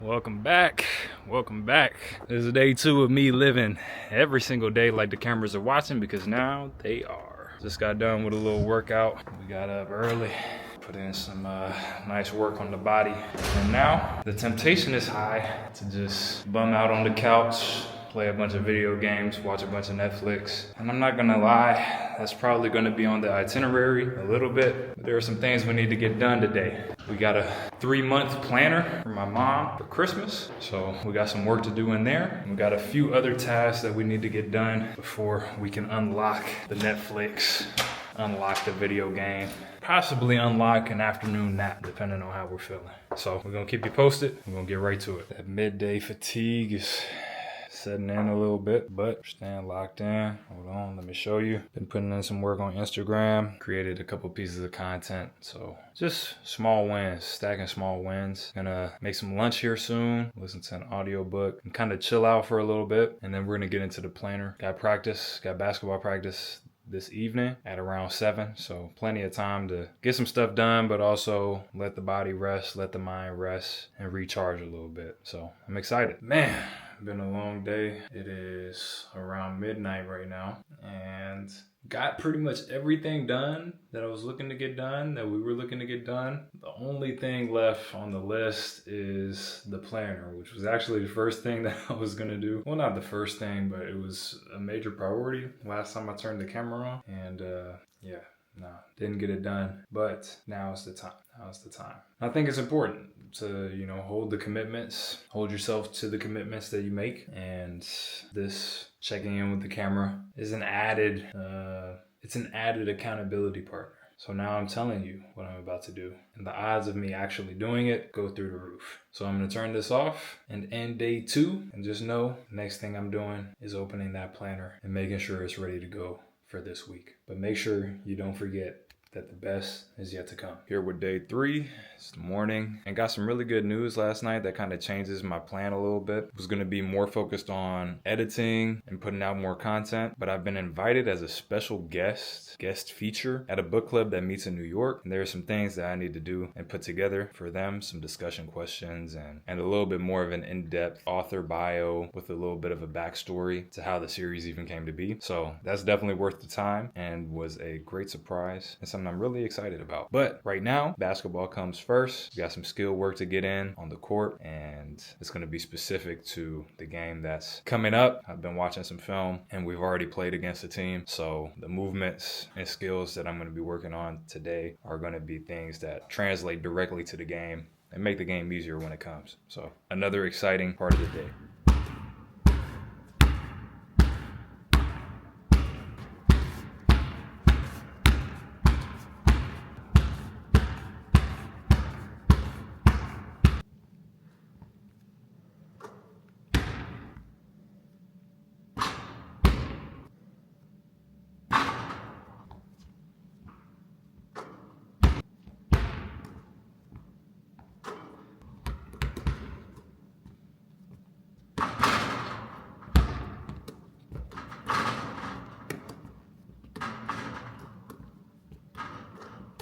Welcome back. Welcome back. This is day 2 of me living every single day like the cameras are watching, because now they are. Just got done with a little workout. We got up early, put in some nice work on the body. And now the temptation is high to just bum out on the couch, play a bunch of video games, watch a bunch of Netflix. And I'm not gonna lie, that's probably gonna be on the itinerary a little bit. But there are some things we need to get done today. We got a 3-month planner for my mom for Christmas. So we got some work to do in there. We got a few other tasks that we need to get done before we can unlock the Netflix, unlock the video game, possibly unlock an afternoon nap, depending on how we're feeling. So we're gonna keep you posted. We're gonna get right to it. That midday fatigue is setting in a little bit, but staying locked in. Hold on, let me show you. Been putting in some work on Instagram, created a couple pieces of content. So just small wins, stacking small wins. Gonna make some lunch here soon, listen to an audiobook, and kind of chill out for a little bit. And then we're gonna get into the planner. Got basketball practice this evening at around 7, so plenty of time to get some stuff done, but also let the body rest, let the mind rest, and recharge a little bit. So I'm excited. Man, been a long day. It is around midnight right now, and got pretty much everything done that I was looking to get done, that we were looking to get done. The only thing left on the list is the planner, which was actually the first thing that I was gonna do. Well, not the first thing, but it was a major priority last time I turned the camera on. And didn't get it done, but now is the time. I think it's important to, hold the commitments, hold yourself to the commitments that you make. And this checking in with the camera is an added accountability partner. So now I'm telling you what I'm about to do, and the odds of me actually doing it go through the roof. So I'm gonna turn this off and end day 2, and just know next thing I'm doing is opening that planner and making sure it's ready to go for this week. But make sure you don't forget that the best is yet to come. Here with day 3, it's the morning, and got some really good news last night that kind of changes my plan a little bit. I was gonna be more focused on editing and putting out more content, but I've been invited as a special guest feature at a book club that meets in New York. And there are some things that I need to do and put together for them, some discussion questions and a little bit more of an in-depth author bio with a little bit of a backstory to how the series even came to be. So that's definitely worth the time and was a great surprise and something I'm really excited about. But right now, basketball comes first. We got some skill work to get in on the court, and it's going to be specific to the game that's coming up. I've been watching some film, and we've already played against the team. So the movements and skills that I'm going to be working on today are going to be things that translate directly to the game and make the game easier when it comes. So another exciting part of the day.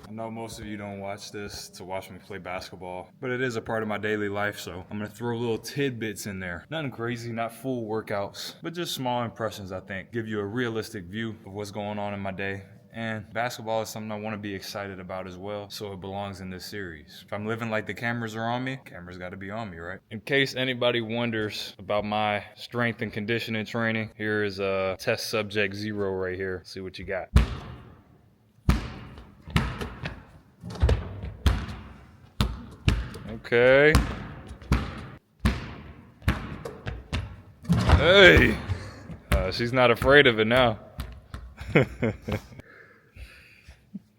I know most of you don't watch this to watch me play basketball, but it is a part of my daily life, so I'm gonna throw little tidbits in there. Nothing crazy, not full workouts, but just small impressions, I think. Give you a realistic view of what's going on in my day. And basketball is something I want to be excited about as well, so it belongs in this series. If I'm living like the cameras are on me, cameras got to be on me, right? In case anybody wonders about my strength and conditioning training, here is test subject 0 right here. See what you got. Okay. Hey! She's not afraid of it now.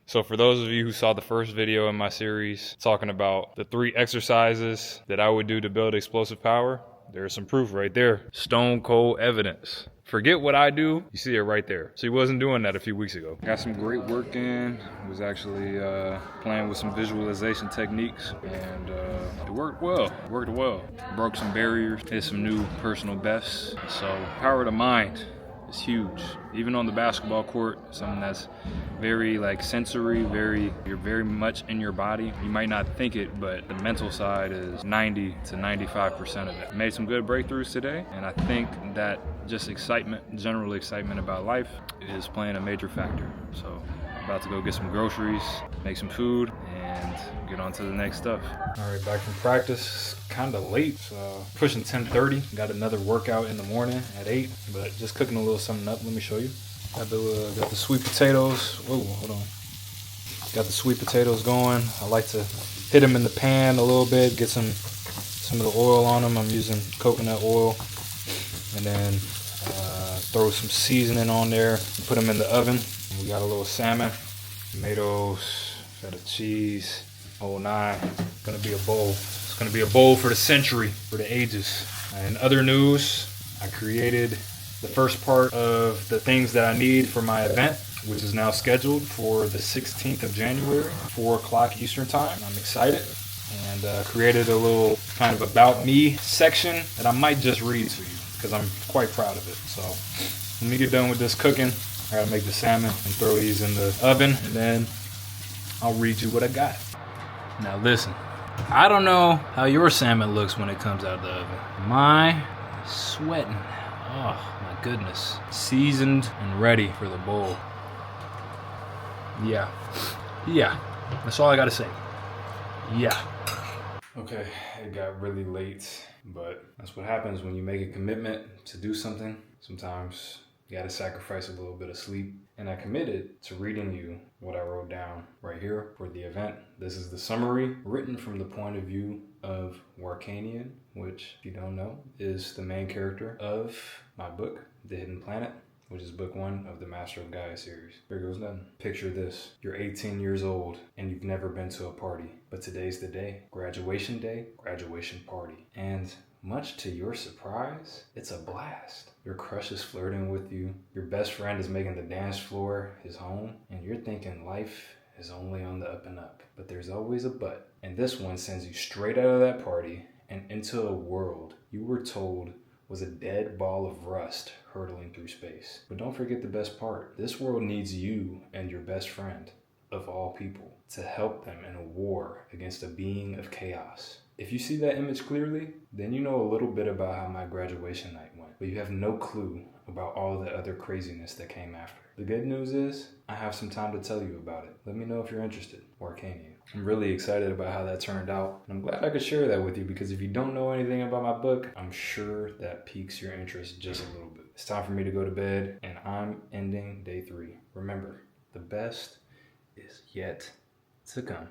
So for those of you who saw the first video in my series talking about the 3 exercises that I would do to build explosive power, there's some proof right there. Stone cold evidence. Forget what I do, you see it right there. She wasn't doing that a few weeks ago. Got some great work in. Was actually playing with some visualization techniques, and it worked well. Broke some barriers, hit some new personal bests. So power of the mind is huge. Even on the basketball court, something that's very like sensory, you're very much in your body. You might not think it, but the mental side is 90 to 95% of it. Made some good breakthroughs today, and I think that just excitement, general excitement about life is playing a major factor. So I'm about to go get some groceries, make some food, and get on to the next stuff. All right, back from practice. Kind of late, so pushing 10:30. Got another workout in the morning at 8, but just cooking a little something up. Let me show you. Got the sweet potatoes. Whoa, hold on. Got the sweet potatoes going. I like to hit them in the pan a little bit, get some of the oil on them. I'm using coconut oil, and then throw some seasoning on there. Put them in the oven. We got a little salmon, tomatoes, feta cheese, whole nine. Gonna be a bowl. It's gonna be a bowl for the century, for the ages. In other news, I created the first part of the things that I need for my event, which is now scheduled for the 16th of January, 4 o'clock Eastern time. I'm excited, and created a little kind of about me section that I might just read to you because I'm quite proud of it. So when we get done with this cooking, I gotta make the salmon and throw these in the oven, and then I'll read you what I got. Now listen, I don't know how your salmon looks when it comes out of the oven. Mine is sweating. Oh my goodness. Seasoned and ready for the bowl. Yeah. That's all I gotta say. Yeah. Okay, it got really late, but that's what happens when you make a commitment to do something. Sometimes you gotta sacrifice a little bit of sleep. And I committed to reading you what I wrote down right here for the event. This is the summary written from the point of view of Warcanian, which, if you don't know, is the main character of my book, The Hidden Planet, which is book 1 of the Master of Gaia series. Here goes nothing. Picture this. You're 18 years old and you've never been to a party, but today's the day. Graduation day, graduation party. And much to your surprise, it's a blast. Your crush is flirting with you. Your best friend is making the dance floor his home. And you're thinking life is only on the up and up. But there's always a but. And this one sends you straight out of that party and into a world you were told was a dead ball of rust hurtling through space. But don't forget the best part. This world needs you and your best friend, of all people, to help them in a war against a being of chaos. If you see that image clearly, then you know a little bit about how my graduation night went, but you have no clue about all the other craziness that came after. The good news is, I have some time to tell you about it. Let me know if you're interested, Warcanian. I'm really excited about how that turned out, and I'm glad I could share that with you, because if you don't know anything about my book, I'm sure that piques your interest just a little bit. It's time for me to go to bed, and I'm ending day 3. Remember, the best is yet to come.